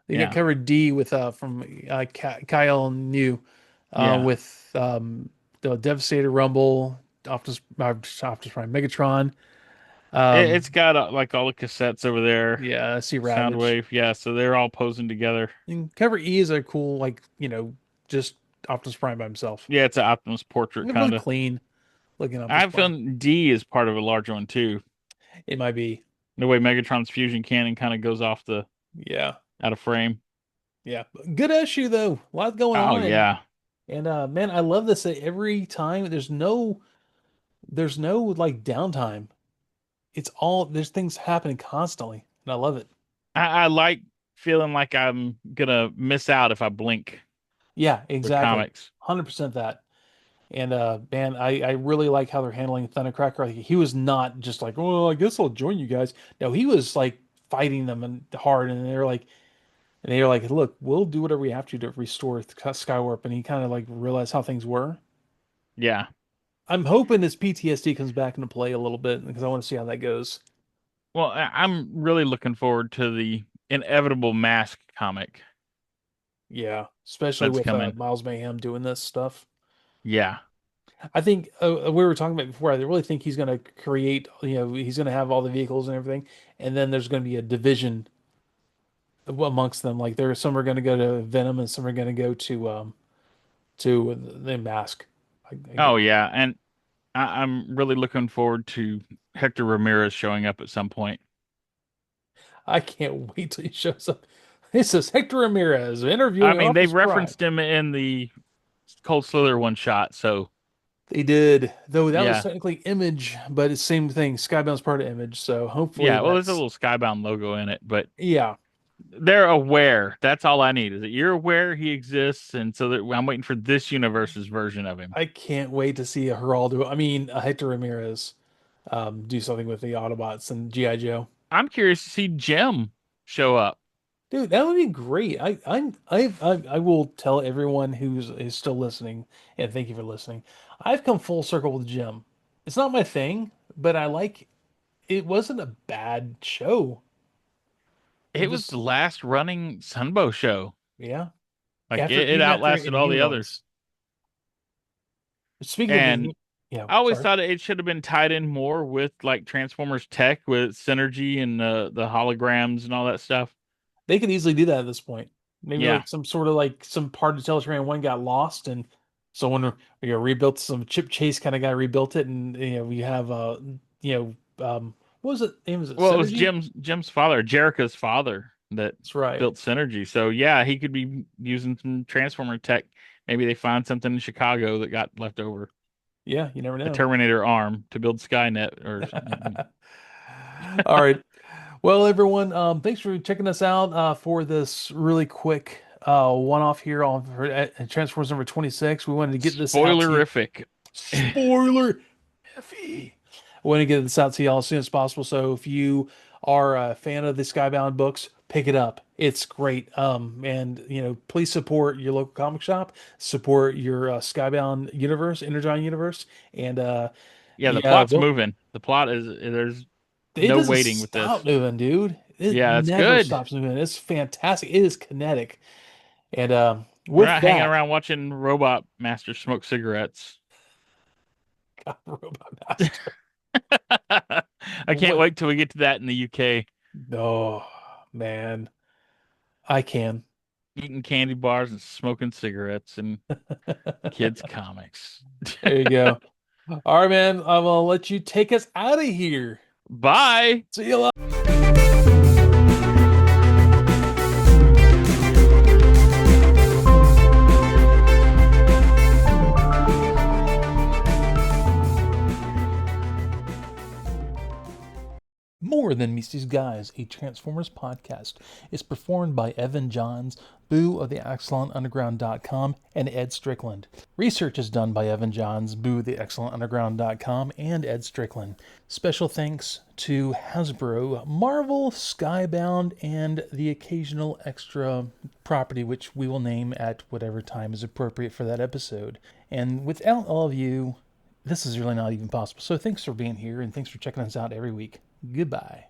They get Yeah. covered D with from Kyle New Yeah. with the Devastator Rumble, Optimus Prime Megatron. It's Um got like all the cassettes over there. yeah, I see Ravage. Soundwave. Yeah. So they're all posing together. And cover E is a cool, like, just Optimus Prime by himself. Yeah, it's an Optimus portrait Really kind of. clean looking I Optimus have Prime. feeling D is part of a larger one too. It might be. The way Megatron's fusion cannon kind of goes off the Yeah. out of frame. Yeah. Good issue though. A lot going Oh on. yeah. And man, I love this every time. There's no like downtime. It's all there's things happening constantly. And I love it. I like feeling like I'm gonna miss out if I blink Yeah, for exactly. comics. 100% that. And man, I really like how they're handling Thundercracker. Like, he was not just like, oh, I guess I'll join you guys. No, he was like fighting them and hard, and they're like, look, we'll do whatever we have to restore Skywarp. And he kind of like realized how things were. Yeah. I'm hoping his PTSD comes back into play a little bit because I want to see how that goes. Well, I'm really looking forward to the inevitable Mask comic Yeah, especially that's with coming. Miles Mayhem doing this stuff. Yeah. I think we were talking about before. I really think he's going to create. He's going to have all the vehicles and everything, and then there's going to be a division amongst them. Like some are going to go to Venom, and some are going to go to the Mask. I Oh get. yeah. And I'm really looking forward to Hector Ramirez showing up at some point. I can't wait till he shows up. This is Hector Ramirez I interviewing mean, they Optimus Prime. referenced him in the Cold Slither one shot, so They did, though that was yeah. technically Image, but it's same thing. Skybound's part of Image, so hopefully Yeah, well, there's a that's little Skybound logo in it, but yeah. they're aware. That's all I need is that you're aware he exists, and so that I'm waiting for this universe's version of him. I can't wait to see a Geraldo. I mean, a Hector Ramirez do something with the Autobots and GI Joe. I'm curious to see Jim show up. Dude, that would be great. I will tell everyone who's is still listening, and thank you for listening. I've come full circle with Jim. It's not my thing, but I like it wasn't a bad show. It It was was the last running Sunbow show. yeah. Like After it even after outlasted all the others. Inhumanoids. Speaking of And yeah, I always sorry. thought it should have been tied in more with like Transformers tech with synergy and the holograms and all that stuff. They could easily do that at this point. Maybe Yeah. like some sort of like some part of Teletrain one got lost and someone rebuilt some Chip Chase kind of guy rebuilt it and we have what was it? Name was it Well, it was Synergy? Jim's father, Jerica's father, that That's right. built Synergy. So yeah, he could be using some Transformer tech. Maybe they find something in Chicago that got left over. Yeah, you never The know. Terminator arm to build Skynet or All right. Well, everyone, thanks for checking us out for this really quick one-off here on Transformers number 26. We wanted to get this out to you. spoilerific. Spoiler heavy. I want to get this out to y'all as soon as possible. So if you are a fan of the Skybound books, pick it up. It's great. And please support your local comic shop, support your Skybound universe, Energon universe, and Yeah, the yeah, plot's don't. moving. The plot is there's It no doesn't waiting with stop this. moving, dude. It Yeah, that's never good. stops moving. It's fantastic. It is kinetic. And We're with not hanging that, around watching Robot Master smoke cigarettes. God, Robot Master. I can't What? wait till we get to that in the UK. Oh man, I can. Eating candy bars and smoking cigarettes and kids comics. There you go. All right, man. I'm gonna let you take us out of here. Bye. See you later. More Than Meets These Guys, a Transformers podcast, is performed by Evan Johns, Boo of the ExcellentUnderground.com, and Ed Strickland. Research is done by Evan Johns, Boo of the ExcellentUnderground.com, and Ed Strickland. Special thanks to Hasbro, Marvel, Skybound, and the occasional extra property, which we will name at whatever time is appropriate for that episode. And without all of you, this is really not even possible. So thanks for being here, and thanks for checking us out every week. Goodbye.